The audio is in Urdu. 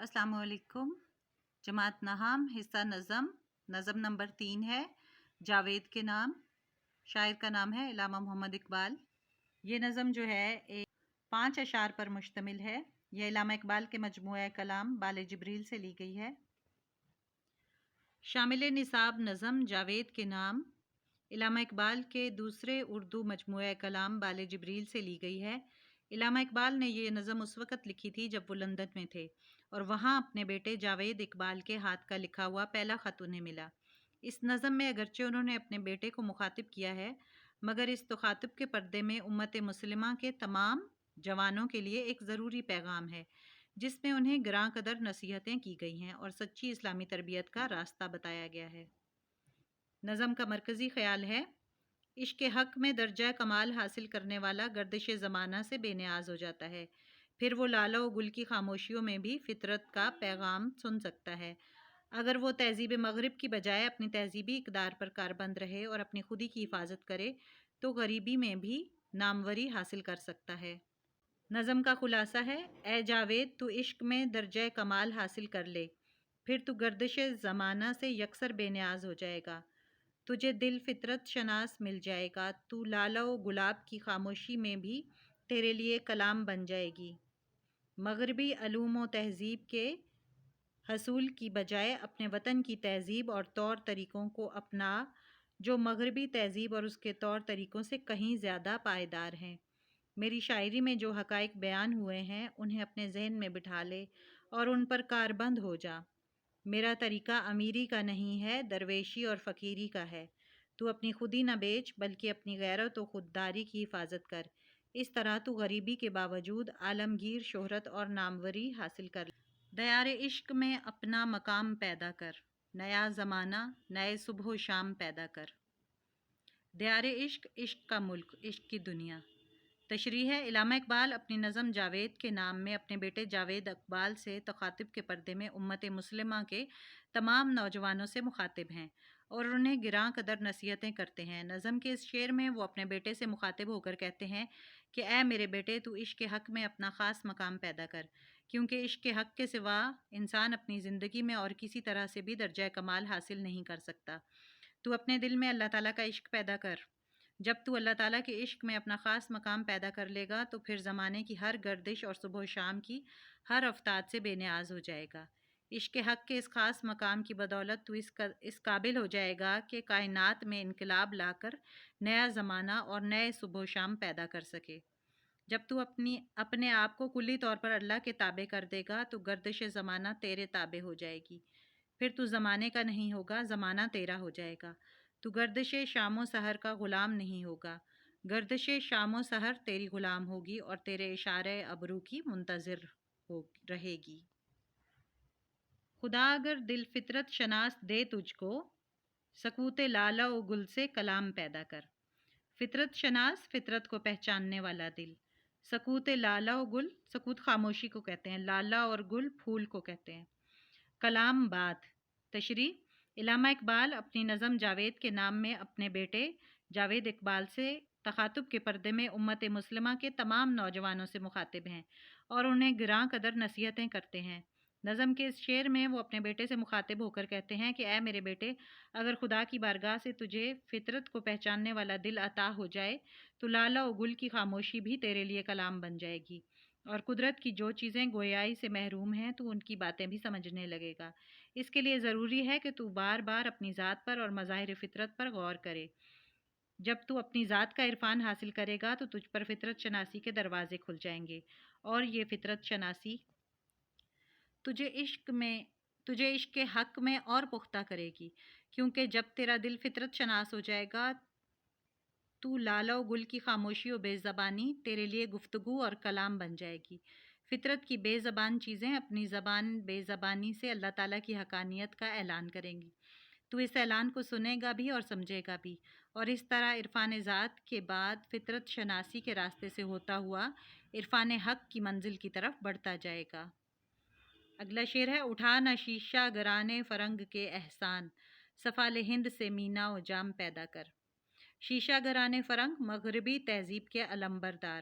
السلام علیکم۔ جماعت نہام حصہ نظم نمبر 3 ہے، جاوید کے نام۔ شاعر کا نام ہے علامہ محمد اقبال۔ یہ نظم جو ہے 5 اشعار پر مشتمل ہے۔ یہ علامہ اقبال کے مجموعہ کلام بال جبریل سے لی گئی ہے۔ شامل نصاب نظم جاوید کے نام علامہ اقبال کے دوسرے اردو مجموعہ کلام بال جبریل سے لی گئی ہے۔ علامہ اقبال نے یہ نظم اس وقت لکھی تھی جب وہ لندن میں تھے اور وہاں اپنے بیٹے جاوید اقبال کے ہاتھ کا لکھا ہوا پہلا خط انہیں ملا۔ اس نظم میں اگرچہ انہوں نے اپنے بیٹے کو مخاطب کیا ہے، مگر اس تخاطب کے پردے میں امت مسلمہ کے تمام جوانوں کے لیے ایک ضروری پیغام ہے، جس میں انہیں گراں قدر نصیحتیں کی گئی ہیں اور سچی اسلامی تربیت کا راستہ بتایا گیا ہے۔ نظم کا مرکزی خیال ہے: عشق حق میں درجہ کمال حاصل کرنے والا گردش زمانہ سے بے نیاز ہو جاتا ہے، پھر وہ لالا و گل کی خاموشیوں میں بھی فطرت کا پیغام سن سکتا ہے۔ اگر وہ تہذیب مغرب کی بجائے اپنی تہذیبی اقدار پر کاربند رہے اور اپنی خودی کی حفاظت کرے تو غریبی میں بھی ناموری حاصل کر سکتا ہے۔ نظم کا خلاصہ ہے: اے جاوید، تو عشق میں درجہ کمال حاصل کر لے، پھر تو گردش زمانہ سے یکسر بے نیاز ہو جائے گا۔ تجھے دل فطرت شناس مل جائے گا، تو لالا و گلاب کی خاموشی میں بھی تیرے لیے کلام بن جائے گی۔ مغربی علوم و تہذیب کے حصول کی بجائے اپنے وطن کی تہذیب اور طور طریقوں کو اپنا، جو مغربی تہذیب اور اس کے طور طریقوں سے کہیں زیادہ پائیدار ہیں۔ میری شاعری میں جو حقائق بیان ہوئے ہیں انہیں اپنے ذہن میں بٹھا لے اور ان پر کاربند ہو جا۔ میرا طریقہ امیری کا نہیں ہے، درویشی اور فقیری کا ہے۔ تو اپنی خودی نہ بیچ بلکہ اپنی غیرت و خودداری کی حفاظت کر، اس طرح تو غریبی کے باوجود عالمگیر شہرت اور ناموری حاصل کر لے۔ دیار عشق میں اپنا مقام پیدا کر، نیا زمانہ نئے صبح و شام پیدا کر۔ دیار عشق، عشق کا ملک، عشق کی دنیا۔ تشریح ہے: علامہ اقبال اپنی نظم جاوید کے نام میں اپنے بیٹے جاوید اقبال سے تخاطب کے پردے میں امت مسلمہ کے تمام نوجوانوں سے مخاطب ہیں اور انہیں گراں قدر نصیحتیں کرتے ہیں۔ نظم کے اس شعر میں وہ اپنے بیٹے سے مخاطب ہو کر کہتے ہیں کہ اے میرے بیٹے، تو عشق حق میں اپنا خاص مقام پیدا کر، کیونکہ عشق حق کے سوا انسان اپنی زندگی میں اور کسی طرح سے بھی درجہ کمال حاصل نہیں کر سکتا۔ تو اپنے دل میں اللہ تعالیٰ کا عشق پیدا کر۔ جب تو اللہ تعالیٰ کے عشق میں اپنا خاص مقام پیدا کر لے گا تو پھر زمانے کی ہر گردش اور صبح و شام کی ہر افتاد سے بے نیاز ہو جائے گا۔ عشق حق کے اس خاص مقام کی بدولت تو اس قابل ہو جائے گا کہ کائنات میں انقلاب لا کر نیا زمانہ اور نئے صبح و شام پیدا کر سکے۔ جب تو اپنے آپ کو کلی طور پر اللہ کے تابع کر دے گا تو گردش زمانہ تیرے تابع ہو جائے گی، پھر تو زمانے کا نہیں ہوگا، زمانہ تیرا ہو جائے گا۔ تو گردش شام و سحر کا غلام نہیں ہوگا، گردش شام و سحر تیری غلام ہوگی اور تیرے اشارے ابرو کی منتظر رہے گی۔ خدا اگر دل فطرت شناس دے تجھ کو، سکوت لالا و گل سے کلام پیدا کر۔ فطرت شناس، فطرت کو پہچاننے والا دل۔ سکوت لالا و گل، سکوت خاموشی کو کہتے ہیں، لالا اور گل پھول کو کہتے ہیں۔ کلام بات۔ تشریح: علامہ اقبال اپنی نظم جاوید کے نام میں اپنے بیٹے جاوید اقبال سے تخاطب کے پردے میں امت مسلمہ کے تمام نوجوانوں سے مخاطب ہیں اور انہیں گراں قدر نصیحتیں کرتے ہیں۔ نظم کے اس شعر میں وہ اپنے بیٹے سے مخاطب ہو کر کہتے ہیں کہ اے میرے بیٹے، اگر خدا کی بارگاہ سے تجھے فطرت کو پہچاننے والا دل عطا ہو جائے تو لالا و گل کی خاموشی بھی تیرے لیے کلام بن جائے گی اور قدرت کی جو چیزیں گویائی سے محروم ہیں تو ان کی باتیں بھی سمجھنے لگے گا۔ اس کے لیے ضروری ہے کہ تو بار بار اپنی ذات پر اور مظاہر فطرت پر غور کرے۔ جب تو اپنی ذات کا عرفان حاصل کرے گا تو تجھ پر فطرت شناسی کے دروازے کھل جائیں گے اور یہ فطرت شناسی تجھے عشق کے حق میں اور پختہ کرے گی، کیونکہ جب تیرا دل فطرت شناس ہو جائے گا تو لالا و گل کی خاموشی و بے زبانی تیرے لیے گفتگو اور کلام بن جائے گی۔ فطرت کی بے زبان چیزیں اپنی زبان بے زبانی سے اللہ تعالیٰ کی حقانیت کا اعلان کریں گی۔ تو اس اعلان کو سنے گا بھی اور سمجھے گا بھی، اور اس طرح عرفان ذات کے بعد فطرت شناسی کے راستے سے ہوتا ہوا عرفان حق کی منزل کی طرف بڑھتا جائے گا۔ اگلا شعر ہے: اٹھا نہ شیشہ گرانے فرنگ کے احسان، سفال ہند سے مینا و جام پیدا کر۔ شیشہ گرانے فرنگ مغربی تہذیب کے علمبردار،